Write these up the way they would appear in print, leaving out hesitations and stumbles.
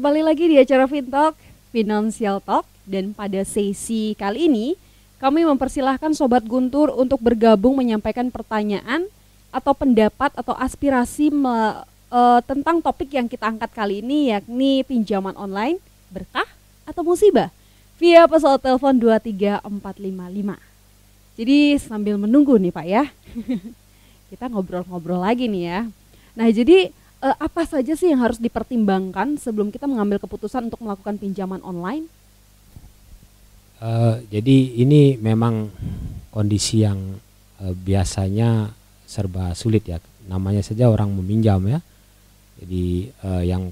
Kembali lagi di acara FinTalk, Financial Talk, dan pada sesi kali ini kami mempersilahkan Sobat Guntur untuk bergabung menyampaikan pertanyaan atau pendapat atau aspirasi tentang topik yang kita angkat kali ini, yakni pinjaman online, berkah atau musibah, via pesawat telepon 23455. Jadi sambil menunggu nih Pak ya, kita ngobrol-ngobrol lagi nih ya. Nah jadi apa saja sih yang harus dipertimbangkan sebelum kita mengambil keputusan untuk melakukan pinjaman online? Jadi ini memang kondisi yang biasanya serba sulit ya. Namanya saja orang meminjam ya. Jadi yang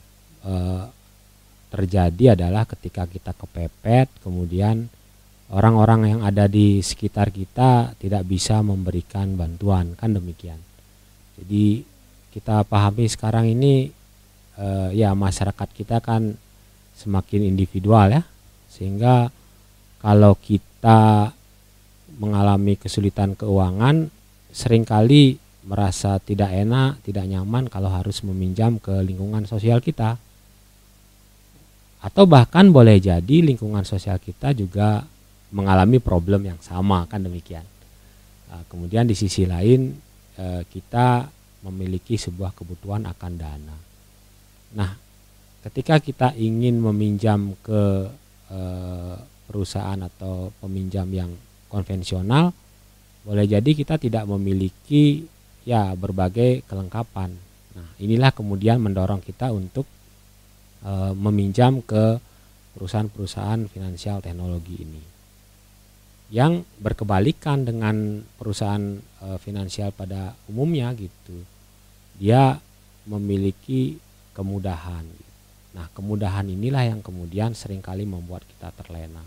terjadi adalah ketika kita kepepet, kemudian orang-orang yang ada di sekitar kita tidak bisa memberikan bantuan, kan demikian. Jadi kita pahami sekarang ini ya masyarakat kita kan semakin individual ya, sehingga kalau kita mengalami kesulitan keuangan seringkali merasa tidak enak, tidak nyaman kalau harus meminjam ke lingkungan sosial kita, atau bahkan boleh jadi lingkungan sosial kita juga mengalami problem yang sama, kan demikian. Kemudian di sisi lain kita memiliki sebuah kebutuhan akan dana. Nah, ketika kita ingin meminjam ke perusahaan atau peminjam yang konvensional, boleh jadi kita tidak memiliki ya berbagai kelengkapan. Nah, inilah kemudian mendorong kita untuk meminjam ke perusahaan-perusahaan finansial teknologi ini, yang berkebalikan dengan perusahaan finansial pada umumnya gitu. Dia memiliki kemudahan. Nah, kemudahan inilah yang kemudian seringkali membuat kita terlena.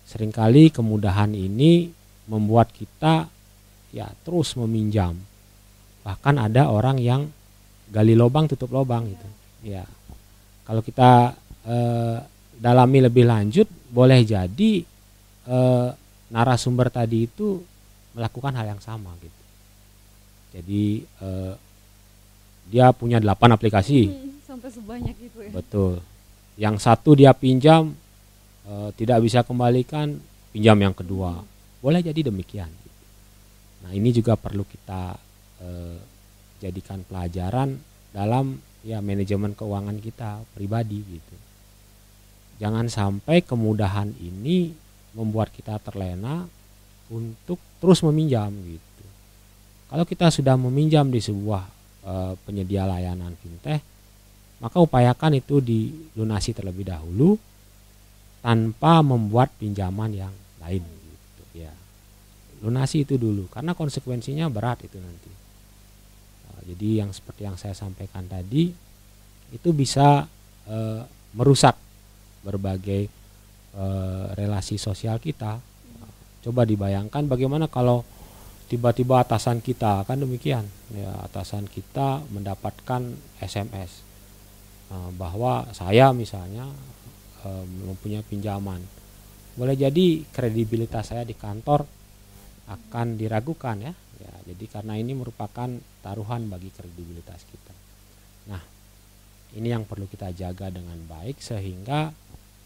Seringkali kemudahan ini membuat kita ya terus meminjam. Bahkan ada orang yang gali lubang tutup lubang gitu. Ya. Kalau kita dalami lebih lanjut, boleh jadi narasumber tadi itu melakukan hal yang sama gitu. Jadi dia punya 8 aplikasi. Sampai sebanyak itu ya. Betul. Yang satu dia pinjam tidak bisa kembalikan, pinjam yang kedua. Boleh jadi demikian. Nah, ini juga perlu kita jadikan pelajaran dalam ya manajemen keuangan kita pribadi gitu. Jangan sampai kemudahan ini membuat kita terlena untuk terus meminjam gitu. Kalau kita sudah meminjam di sebuah penyedia layanan fintech, maka upayakan itu dilunasi terlebih dahulu tanpa membuat pinjaman yang lain gitu ya. Lunasi itu dulu karena konsekuensinya berat itu nanti. Jadi yang seperti yang saya sampaikan tadi itu bisa merusak berbagai relasi sosial kita. Coba dibayangkan bagaimana kalau tiba-tiba atasan kita, kan demikian ya, atasan kita mendapatkan SMS bahwa saya misalnya mempunyai pinjaman. Boleh jadi kredibilitas saya di kantor akan diragukan ya. Jadi karena ini merupakan taruhan bagi kredibilitas kita. Nah, ini yang perlu kita jaga dengan baik sehingga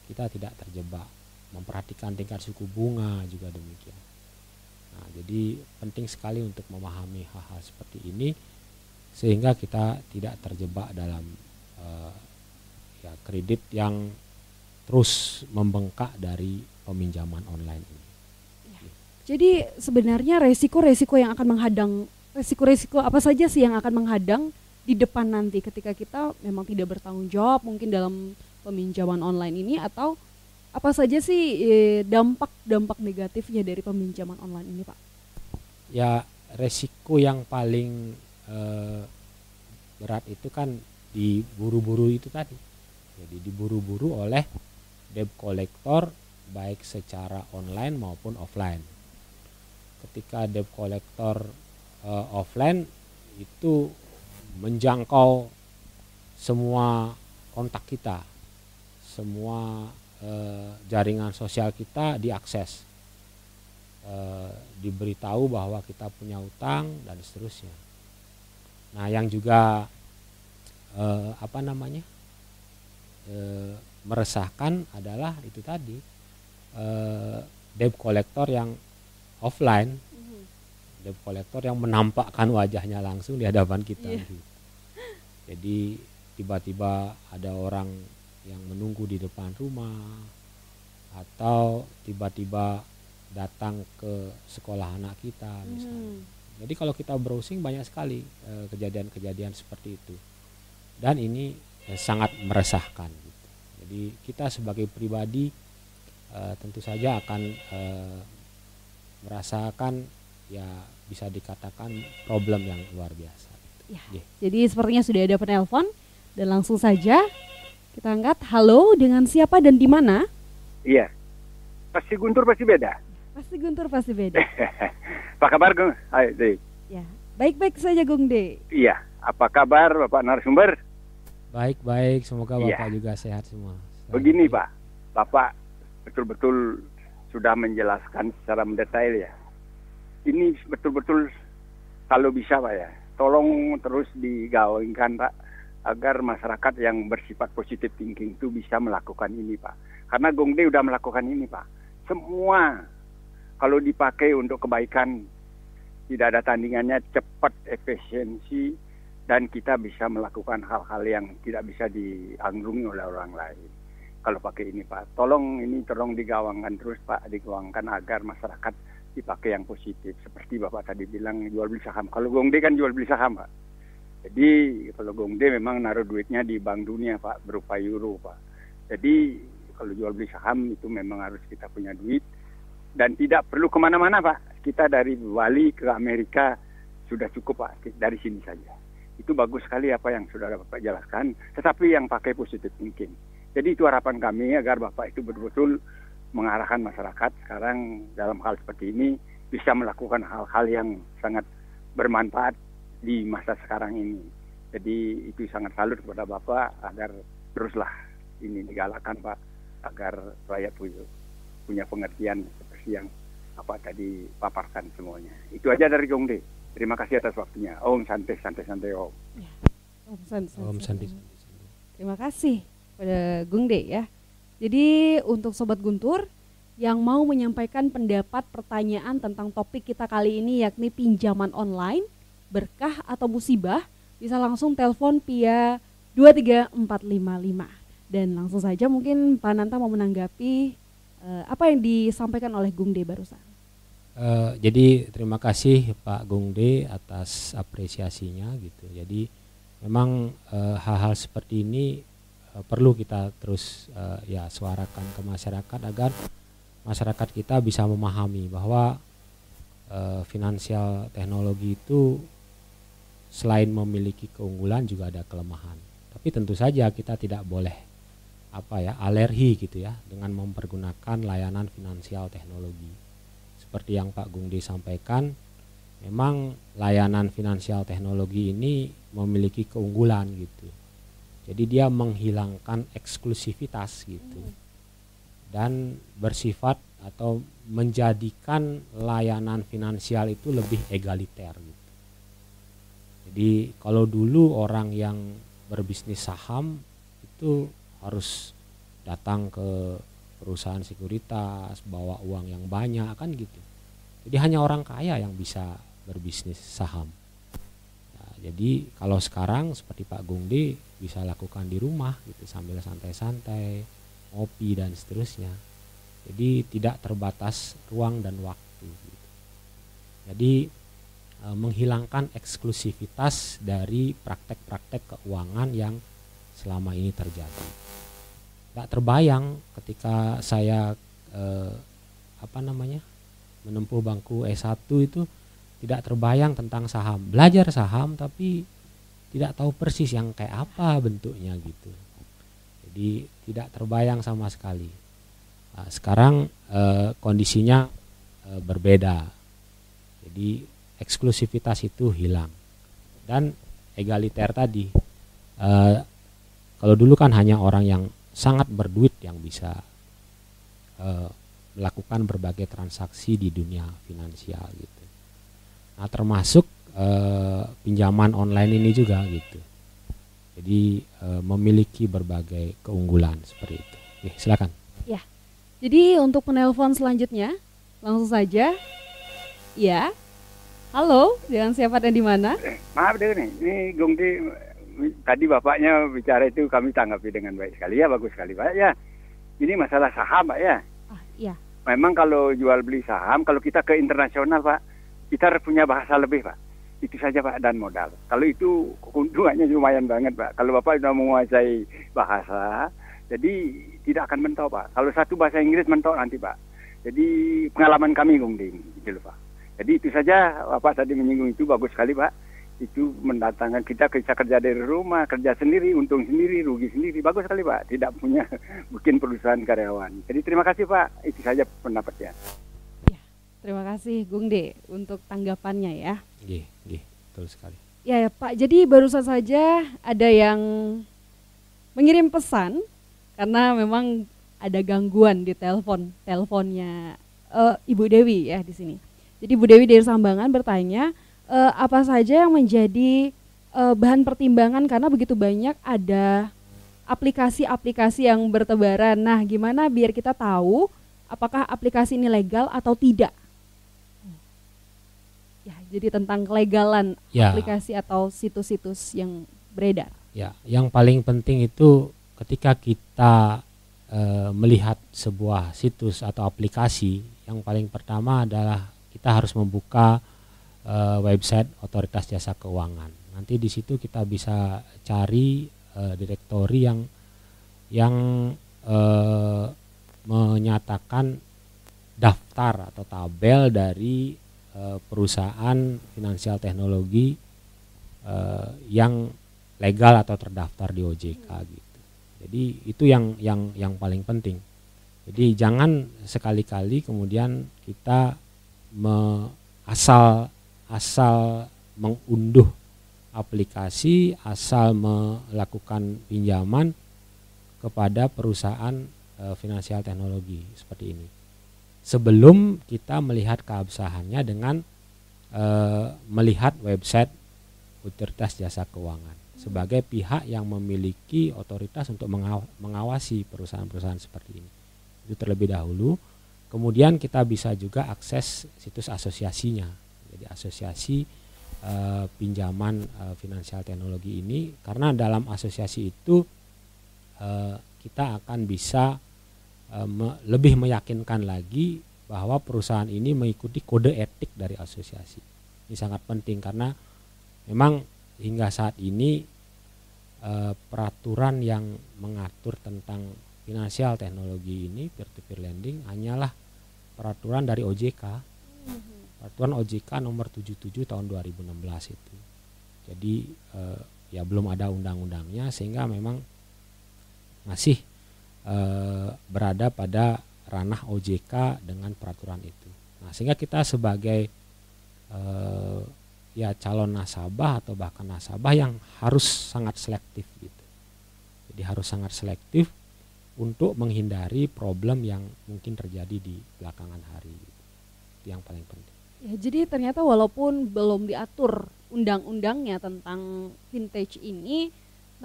kita tidak terjebak. Memperhatikan tingkat suku bunga juga demikian. Nah, jadi penting sekali untuk memahami hal-hal seperti ini sehingga kita tidak terjebak dalam ya kredit yang terus membengkak dari peminjaman online ini. Jadi sebenarnya resiko-resiko yang akan menghadang, resiko-resiko apa saja sih yang akan menghadang di depan nanti ketika kita memang tidak bertanggung jawab mungkin dalam peminjaman online ini, atau apa saja sih dampak-dampak negatifnya dari peminjaman online ini, Pak? Ya, resiko yang paling berat itu kan diburu-buru itu tadi. Jadi diburu-buru oleh debt collector baik secara online maupun offline. Ketika debt collector offline itu menjangkau semua kontak kita, semua jaringan sosial kita diakses, diberitahu bahwa kita punya utang dan seterusnya. Nah, yang juga meresahkan adalah itu tadi, debt collector yang offline, debt collector yang menampakkan wajahnya langsung di hadapan kita. Gitu. Jadi tiba-tiba ada orang yang menunggu di depan rumah, atau tiba-tiba datang ke sekolah anak kita misalnya. Jadi kalau kita browsing banyak sekali kejadian-kejadian seperti itu, dan ini sangat meresahkan. Gitu. Jadi kita sebagai pribadi tentu saja akan merasakan ya bisa dikatakan problem yang luar biasa. Gitu. Ya, jadi sepertinya sudah ada penelpon dan langsung saja kita angkat. Halo, dengan siapa dan di mana? Iya, pasti Guntur pasti beda. Pasti Guntur pasti beda. Apa kabar, Gung? Hai, Dek. Ya, baik-baik saja, Gung De. Iya, apa kabar Bapak narasumber? Baik-baik, semoga Bapak juga sehat semua. Begini Pak, Bapak betul-betul sudah menjelaskan secara mendetail ya. Ini betul-betul kalau bisa Pak ya, tolong terus digaungkan Pak, agar masyarakat yang bersifat positive thinking itu bisa melakukan ini Pak. Karena Gung De udah melakukan ini Pak. Semua kalau dipakai untuk kebaikan, tidak ada tandingannya, cepat, efisiensi, dan kita bisa melakukan hal-hal yang tidak bisa dianggungi oleh orang lain. Kalau pakai ini Pak, tolong digawangkan terus Pak, digawangkan agar masyarakat dipakai yang positif. Seperti Bapak tadi bilang jual beli saham. Kalau Gung De kan jual beli saham Pak. Jadi kalau Gung De memang naruh duitnya di Bank Dunia Pak, berupa euro Pak. Jadi kalau jual beli saham itu memang harus kita punya duit dan tidak perlu kemana-mana Pak. Kita dari Bali ke Amerika sudah cukup Pak, dari sini saja. Itu bagus sekali apa yang sudah Bapak jelaskan, tetapi yang pakai positive thinking. Jadi itu harapan kami agar Bapak itu betul-betul mengarahkan masyarakat sekarang dalam hal seperti ini bisa melakukan hal-hal yang sangat bermanfaat di masa sekarang ini. Jadi itu sangat salut kepada Bapak agar teruslah ini digalakkan Pak, agar rakyat punya pengertian seperti yang Bapak tadi paparkan semuanya. Itu aja dari Gung De. Terima kasih atas waktunya. Om santai Om. Ya. Om santai. Terima kasih pada Gung De ya. Jadi untuk Sobat Guntur yang mau menyampaikan pendapat pertanyaan tentang topik kita kali ini yakni pinjaman online, berkah atau musibah, bisa langsung telepon via 23455. Dan langsung saja mungkin Pak Nanta mau menanggapi apa yang disampaikan oleh Gung De barusan. Jadi terima kasih Pak Gung De atas apresiasinya gitu. Jadi memang hal-hal seperti ini perlu kita terus ya suarakan ke masyarakat agar masyarakat kita bisa memahami bahwa finansial teknologi itu selain memiliki keunggulan juga ada kelemahan. Tapi tentu saja kita tidak boleh alergi gitu ya dengan mempergunakan layanan finansial teknologi. Seperti yang Pak Gung De sampaikan, memang layanan finansial teknologi ini memiliki keunggulan gitu. Jadi dia menghilangkan eksklusivitas gitu. Dan bersifat atau menjadikan layanan finansial itu lebih egaliter gitu. Jadi kalau dulu orang yang berbisnis saham itu harus datang ke perusahaan sekuritas, bawa uang yang banyak kan gitu. Jadi hanya orang kaya yang bisa berbisnis saham. Nah, jadi kalau sekarang seperti Pak Gung De bisa lakukan di rumah gitu sambil santai-santai, ngopi dan seterusnya. Jadi tidak terbatas ruang dan waktu. Gitu. Jadi menghilangkan eksklusivitas dari praktek-praktek keuangan yang selama ini terjadi. Gak terbayang ketika saya menempuh bangku S1 itu tidak terbayang tentang saham. Belajar saham tapi tidak tahu persis yang kayak apa bentuknya gitu. Jadi tidak terbayang sama sekali. Nah, sekarang kondisinya berbeda. Jadi eksklusivitas itu hilang. Dan egaliter tadi. Kalau dulu kan hanya orang yang sangat berduit yang bisa melakukan berbagai transaksi di dunia finansial gitu. Nah termasuk pinjaman online ini juga gitu. Jadi memiliki berbagai keunggulan seperti itu. Oke, silakan. Ya. Jadi untuk penelpon selanjutnya langsung saja. Ya. Halo, dengan siapa dan di mana? Maaf deh nih, ini Gongdi tadi bapaknya bicara itu kami tanggapi dengan baik sekali ya, bagus sekali Pak ya. Ini masalah saham Pak ya. Iya. Memang kalau jual beli saham, kalau kita ke internasional Pak, kita harus punya bahasa lebih Pak. Itu saja Pak, dan modal. Kalau itu keuntungannya lumayan banget Pak. Kalau Bapak sudah menguasai bahasa, jadi tidak akan mentok Pak. Kalau satu bahasa Inggris mentok nanti Pak. Jadi pengalaman kami Gongdi gitu loh Pak. Jadi itu saja Bapak tadi menyinggung itu bagus sekali Pak. Itu mendatangkan kita bisa kerja dari rumah, kerja sendiri, untung sendiri, rugi sendiri. Bagus sekali Pak. Tidak punya bikin perusahaan karyawan. Jadi terima kasih Pak. Itu saja pendapatnya. Ya, terima kasih Gongdi untuk tanggapannya ya. Iya, betul sekali. Ya Pak, jadi barusan saja ada yang mengirim pesan karena memang ada gangguan di teleponnya Ibu Dewi ya di sini. Jadi Bu Dewi dari Sambangan bertanya apa saja yang menjadi bahan pertimbangan karena begitu banyak ada aplikasi-aplikasi yang bertebaran. Nah, gimana biar kita tahu apakah aplikasi ini legal atau tidak? Ya, jadi tentang kelegalan aplikasi atau situs-situs yang beredar. Ya, yang paling penting itu ketika kita melihat sebuah situs atau aplikasi, yang paling pertama adalah kita harus membuka website Otoritas Jasa Keuangan. Nanti di situ kita bisa cari direktori yang menyatakan daftar atau tabel dari perusahaan finansial teknologi yang legal atau terdaftar di OJK gitu. Jadi itu yang paling penting. Jadi jangan sekali-kali kemudian kita asal mengunduh aplikasi, asal melakukan pinjaman kepada perusahaan finansial teknologi seperti ini. Sebelum kita melihat keabsahannya dengan melihat website Otoritas Jasa Keuangan sebagai pihak yang memiliki otoritas untuk mengawasi perusahaan-perusahaan seperti ini. Itu terlebih dahulu. Kemudian kita bisa juga akses situs asosiasinya. Jadi asosiasi pinjaman finansial teknologi ini, karena dalam asosiasi itu kita akan bisa lebih meyakinkan lagi bahwa perusahaan ini mengikuti kode etik dari asosiasi. Ini sangat penting karena memang hingga saat ini peraturan yang mengatur tentang finansial teknologi ini, peer-to-peer lending, hanyalah peraturan dari OJK. Peraturan OJK nomor 77 tahun 2016 itu. Jadi ya belum ada undang-undangnya sehingga memang masih berada pada ranah OJK dengan peraturan itu. Nah, sehingga kita sebagai ya calon nasabah atau bahkan nasabah yang harus sangat selektif gitu. Jadi harus sangat selektif untuk menghindari problem yang mungkin terjadi di belakangan hari. Itu yang paling penting. Ya, jadi ternyata walaupun belum diatur undang-undangnya tentang vintage ini,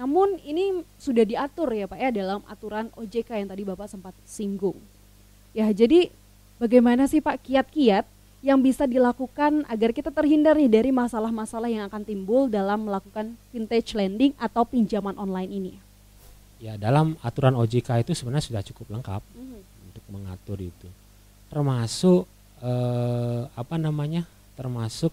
namun ini sudah diatur ya Pak ya dalam aturan OJK yang tadi Bapak sempat singgung. Ya, jadi bagaimana sih Pak kiat-kiat yang bisa dilakukan agar kita terhindar nih dari masalah-masalah yang akan timbul dalam melakukan vintage lending atau pinjaman online ini? Ya, dalam aturan OJK itu sebenarnya sudah cukup lengkap untuk mengatur itu. Termasuk termasuk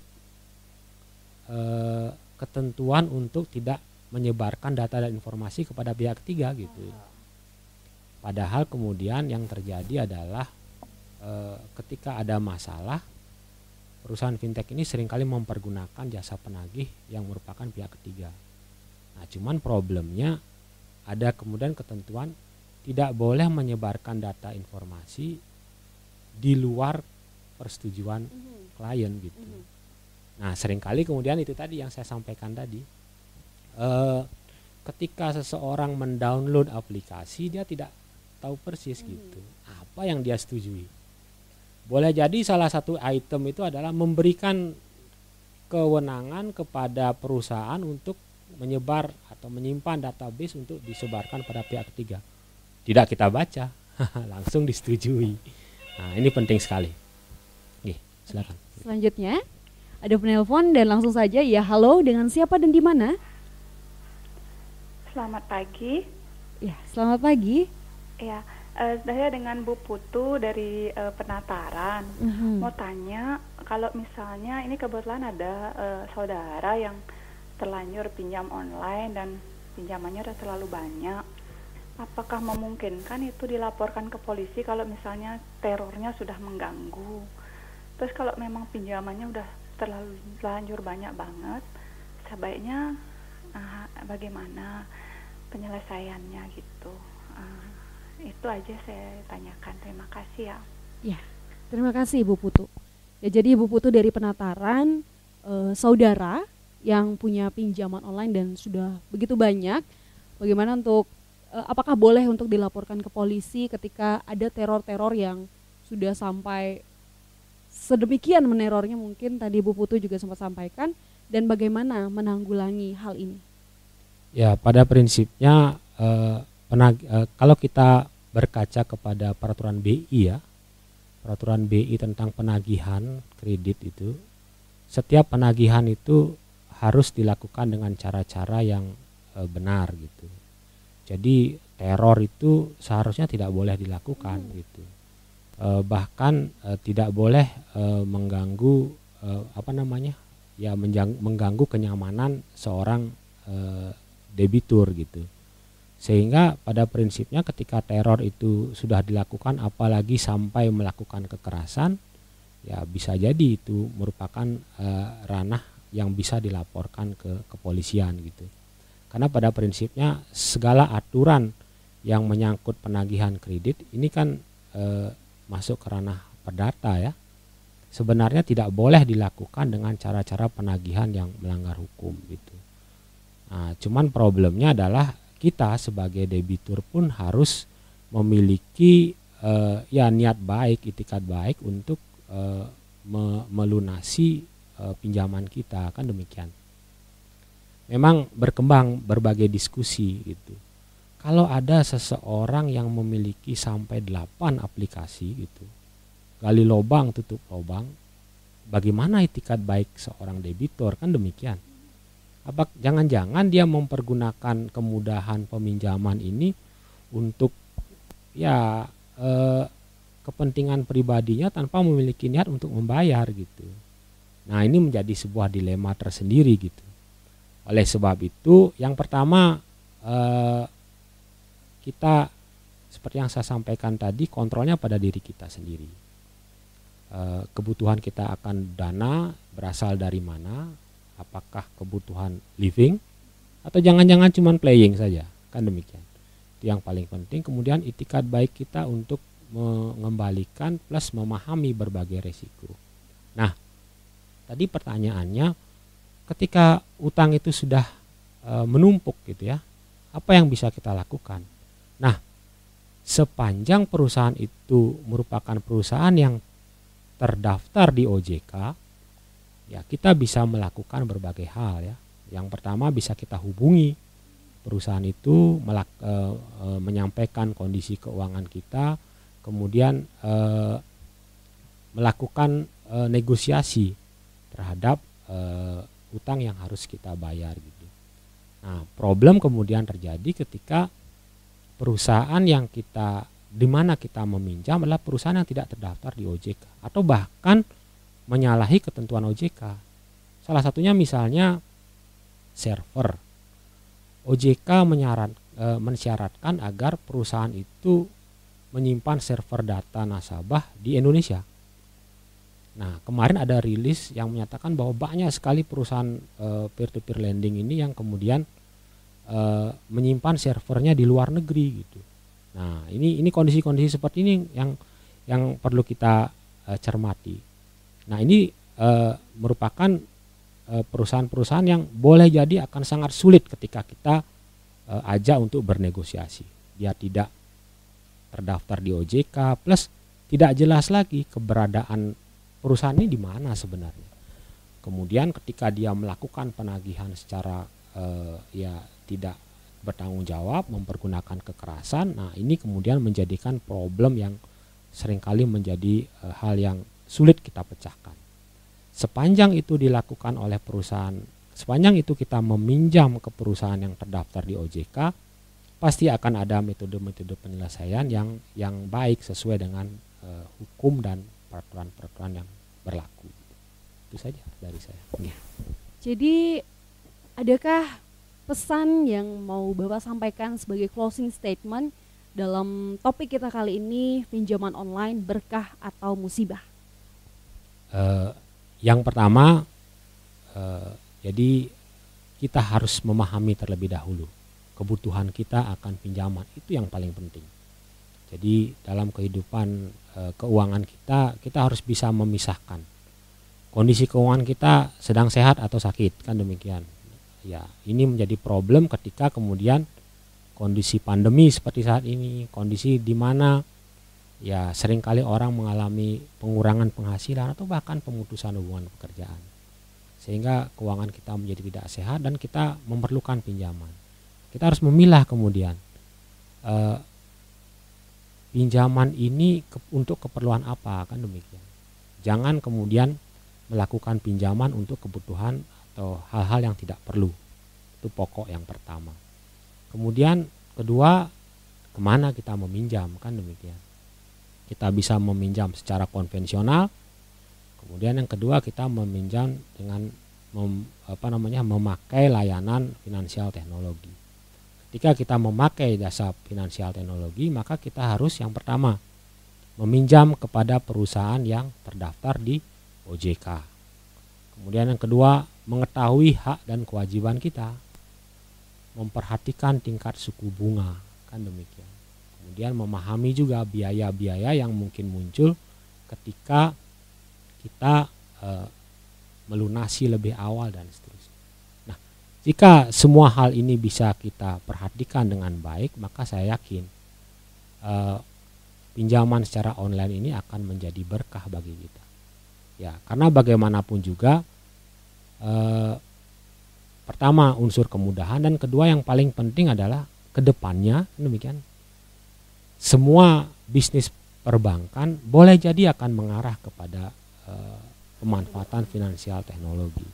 ketentuan untuk tidak menyebarkan data dan informasi kepada pihak ketiga gitu. Padahal kemudian yang terjadi adalah ketika ada masalah, perusahaan fintech ini seringkali mempergunakan jasa penagih yang merupakan pihak ketiga. Nah, cuman problemnya ada kemudian ketentuan tidak boleh menyebarkan data informasi di luar persetujuan klien gitu. Nah, seringkali kemudian itu tadi yang saya sampaikan tadi, ketika seseorang mendownload aplikasi dia tidak tahu persis gitu apa yang dia setujui. Boleh jadi salah satu item itu adalah memberikan kewenangan kepada perusahaan untuk menyebar atau menyimpan database untuk disebarkan pada pihak ketiga. Tidak kita baca, langsung disetujui. Nah, ini penting sekali. Oke, silakan. Selanjutnya ada penelpon dan langsung saja ya. Halo, dengan siapa dan di mana? Selamat pagi. Ya, selamat pagi. Ya, saya dengan Bu Putu dari Penataran. Mau tanya, kalau misalnya ini kebetulan ada saudara yang terlanjur pinjam online dan pinjamannya udah terlalu banyak. Apakah memungkinkan itu dilaporkan ke polisi kalau misalnya terornya sudah mengganggu? Terus kalau memang pinjamannya udah terlanjur banyak banget, sebaiknya bagaimana penyelesaiannya gitu? Itu aja saya tanyakan. Terima kasih ya. Ya, terima kasih Ibu Putu. Ya, jadi Ibu Putu dari Penataran, saudara yang punya pinjaman online dan sudah begitu banyak, bagaimana untuk apakah boleh untuk dilaporkan ke polisi ketika ada teror-teror yang sudah sampai sedemikian menerornya, mungkin tadi Bu Putu juga sempat sampaikan, dan bagaimana menanggulangi hal ini? Ya, pada prinsipnya kalau kita berkaca kepada peraturan BI ya, peraturan BI tentang penagihan kredit itu, setiap penagihan itu harus dilakukan dengan cara-cara yang benar gitu. Jadi teror itu seharusnya tidak boleh dilakukan gitu. Bahkan tidak boleh mengganggu mengganggu kenyamanan seorang debitur gitu. Sehingga pada prinsipnya ketika teror itu sudah dilakukan, apalagi sampai melakukan kekerasan, ya bisa jadi itu merupakan ranah yang bisa dilaporkan ke kepolisian gitu. Karena pada prinsipnya segala aturan yang menyangkut penagihan kredit ini kan masuk ke ranah perdata ya. Sebenarnya tidak boleh dilakukan dengan cara-cara penagihan yang melanggar hukum gitu. Nah, cuman problemnya adalah kita sebagai debitur pun harus memiliki niat baik, itikat baik untuk melunasi pinjaman kita, kan demikian. Memang berkembang berbagai diskusi gitu. Kalau ada seseorang yang memiliki sampai 8 aplikasi gitu, gali lubang tutup lubang, bagaimana itikat baik seorang debitur, kan demikian. Apa jangan-jangan dia mempergunakan kemudahan peminjaman ini untuk kepentingan pribadinya tanpa memiliki niat untuk membayar gitu. Nah, ini menjadi sebuah dilema tersendiri gitu. Oleh sebab itu, yang pertama kita seperti yang saya sampaikan tadi, kontrolnya pada diri kita sendiri. Kebutuhan kita akan dana berasal dari mana? Apakah kebutuhan living atau jangan-jangan cuma playing saja, kan demikian. Itu yang paling penting. Kemudian itikat baik kita untuk mengembalikan plus memahami berbagai resiko. Nah, tadi pertanyaannya, ketika utang itu sudah menumpuk gitu ya, apa yang bisa kita lakukan? Nah, sepanjang perusahaan itu merupakan perusahaan yang terdaftar di OJK, ya kita bisa melakukan berbagai hal ya. Yang pertama, bisa kita hubungi perusahaan itu, menyampaikan kondisi keuangan kita, kemudian melakukan negosiasi terhadap utang yang harus kita bayar gitu. Nah, problem kemudian terjadi ketika perusahaan yang di mana kita meminjam adalah perusahaan yang tidak terdaftar di OJK atau bahkan menyalahi ketentuan OJK. Salah satunya misalnya server. OJK mensyaratkan agar perusahaan itu menyimpan server data nasabah di Indonesia. Nah, kemarin ada rilis yang menyatakan bahwa banyak sekali perusahaan peer-to-peer lending ini yang kemudian menyimpan servernya di luar negeri gitu. Nah, ini kondisi-kondisi seperti ini yang perlu kita cermati. Nah, ini merupakan perusahaan-perusahaan yang boleh jadi akan sangat sulit ketika kita ajak untuk bernegosiasi. Dia tidak terdaftar di OJK, plus tidak jelas lagi keberadaan perusahaan ini di mana sebenarnya. Kemudian ketika dia melakukan penagihan secara ya tidak bertanggung jawab, mempergunakan kekerasan. Nah, ini kemudian menjadikan problem yang seringkali menjadi hal yang sulit kita pecahkan. Sepanjang itu dilakukan oleh perusahaan, sepanjang itu kita meminjam ke perusahaan yang terdaftar di OJK, pasti akan ada metode-metode penyelesaian yang baik sesuai dengan hukum dan peraturan-peraturan yang berlaku. Itu saja dari saya. Ya. Jadi adakah pesan yang mau Bapak sampaikan sebagai closing statement dalam topik kita kali ini, pinjaman online berkah atau musibah? Yang pertama, jadi kita harus memahami terlebih dahulu kebutuhan kita akan pinjaman, itu yang paling penting. Jadi dalam kehidupan keuangan kita harus bisa memisahkan kondisi keuangan kita sedang sehat atau sakit, kan demikian. Ya, ini menjadi problem ketika kemudian kondisi pandemi seperti saat ini, kondisi di mana ya seringkali orang mengalami pengurangan penghasilan atau bahkan pemutusan hubungan pekerjaan, sehingga keuangan kita menjadi tidak sehat dan kita memerlukan pinjaman. Kita harus memilah kemudian pinjaman ini untuk keperluan apa, kan demikian. Jangan kemudian melakukan pinjaman untuk kebutuhan atau hal-hal yang tidak perlu. Itu pokok yang pertama. Kemudian kedua, kemana kita meminjam, kan demikian. Kita bisa meminjam secara konvensional. Kemudian yang kedua, kita meminjam dengan memakai layanan finansial teknologi. Ketika kita memakai jasa finansial teknologi, maka kita harus yang pertama meminjam kepada perusahaan yang terdaftar di OJK. Kemudian yang kedua, mengetahui hak dan kewajiban kita, memperhatikan tingkat suku bunga, kan demikian. Kemudian memahami juga biaya-biaya yang mungkin muncul ketika kita melunasi lebih awal dan seterusnya. Nah, jika semua hal ini bisa kita perhatikan dengan baik, maka saya yakin pinjaman secara online ini akan menjadi berkah bagi kita. Ya, karena bagaimanapun juga pertama unsur kemudahan, dan kedua yang paling penting adalah kedepannya demikian. Semua bisnis perbankan boleh jadi akan mengarah kepada pemanfaatan finansial teknologi.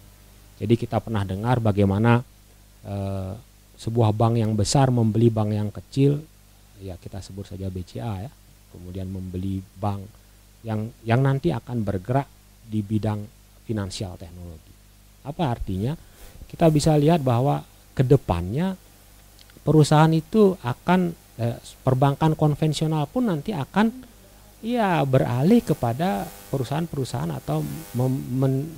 Jadi kita pernah dengar bagaimana sebuah bank yang besar membeli bank yang kecil, ya kita sebut saja BCA ya, kemudian membeli bank yang nanti akan bergerak di bidang finansial teknologi. Apa artinya? Kita bisa lihat bahwa kedepannya perusahaan itu akan perbankan konvensional pun nanti akan beralih kepada perusahaan-perusahaan atau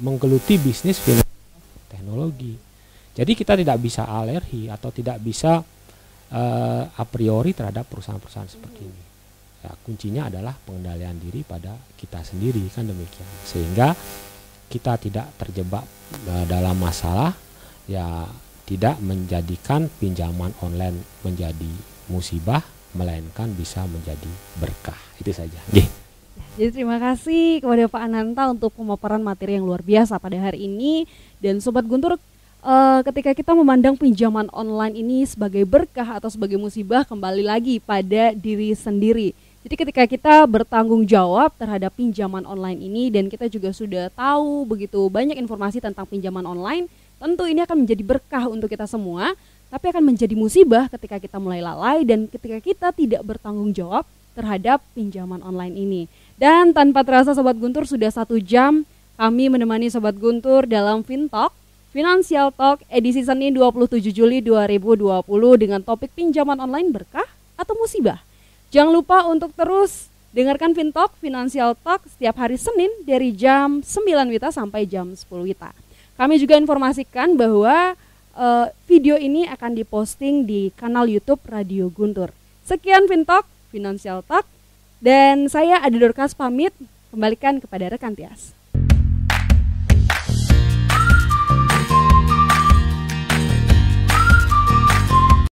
menggeluti bisnis finansial teknologi. Jadi kita tidak bisa alergi atau tidak bisa a priori terhadap perusahaan-perusahaan seperti ini. Ya, kuncinya adalah pengendalian diri pada kita sendiri, kan demikian. Sehingga kita tidak terjebak dalam masalah, ya tidak menjadikan pinjaman online menjadi musibah, melainkan bisa menjadi berkah. Itu saja. Jadi terima kasih kepada Pak Ananta untuk pemaparan materi yang luar biasa pada hari ini. Dan Sobat Guntur, ketika kita memandang pinjaman online ini sebagai berkah atau sebagai musibah, kembali lagi pada diri sendiri. Jadi ketika kita bertanggung jawab terhadap pinjaman online ini dan kita juga sudah tahu begitu banyak informasi tentang pinjaman online, tentu ini akan menjadi berkah untuk kita semua, tapi akan menjadi musibah ketika kita mulai lalai dan ketika kita tidak bertanggung jawab terhadap pinjaman online ini. Dan tanpa terasa Sobat Guntur, sudah 1 jam kami menemani Sobat Guntur dalam FinTalk, Financial Talk edisi Senin 27 Juli 2020 dengan topik pinjaman online berkah atau musibah. Jangan lupa untuk terus dengarkan FinTalk, Financial Talk setiap hari Senin dari jam 9 WITA sampai jam 10 WITA. Kami juga informasikan bahwa video ini akan diposting di kanal YouTube Radio Guntur. Sekian FinTalk, Financial Talk, dan saya Adi Dorcas pamit, kembalikan kepada rekan Tias.